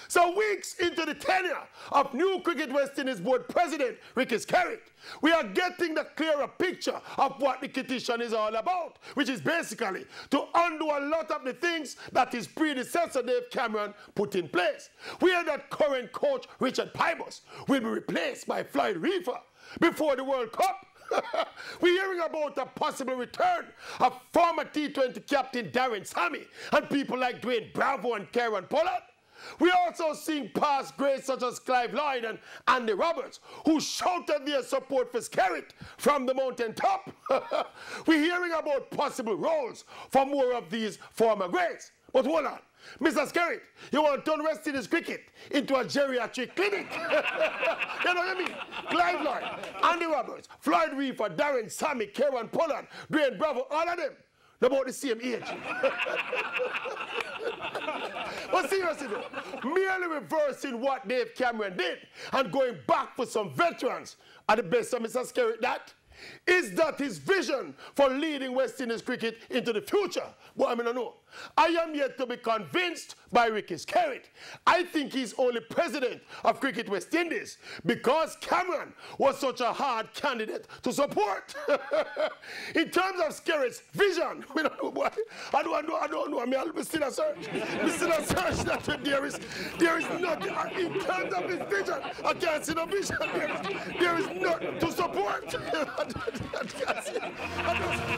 So weeks into the tenure of new Cricket West Indies Board President Ricky Skerritt, we are getting the clearer picture of what the petition is all about, which is basically to undo a lot of the things that his predecessor Dave Cameron put in place. We hear that current coach Richard Pybus will be replaced by Floyd Reefer before the World Cup. We're hearing about a possible return of former T20 captain Darren Sammy and people like Dwayne Bravo and Kieran Pollard. We're also seeing past greats such as Clive Lloyd and Andy Roberts, who shouted their support for Skerritt from the mountaintop. We're hearing about possible roles for more of these former greats. But hold on, Mr. Skerritt, you want to turn West Indies cricket into a geriatric clinic? You know what I mean? Clive Lloyd, Andy Roberts, Floyd Reefer, Darren Sammy, Kieran Pollard, Dwayne Bravo, all of them, they're about the same age. But seriously though, merely reversing what Dave Cameron did and going back for some veterans are the best of Mr. Skerritt that? Is that his vision for leading West Indies cricket into the future? But I don't know. I am yet to be convinced by Ricky Skerritt. I think he's only president of Cricket West Indies because Cameron was such a hard candidate to support. In terms of Skerritt's vision, we don't know, boy. I don't know. I mean, I'll still a search. We still a search that there is not, in terms of his vision, I can't see no vision. There is not to support. I can't see.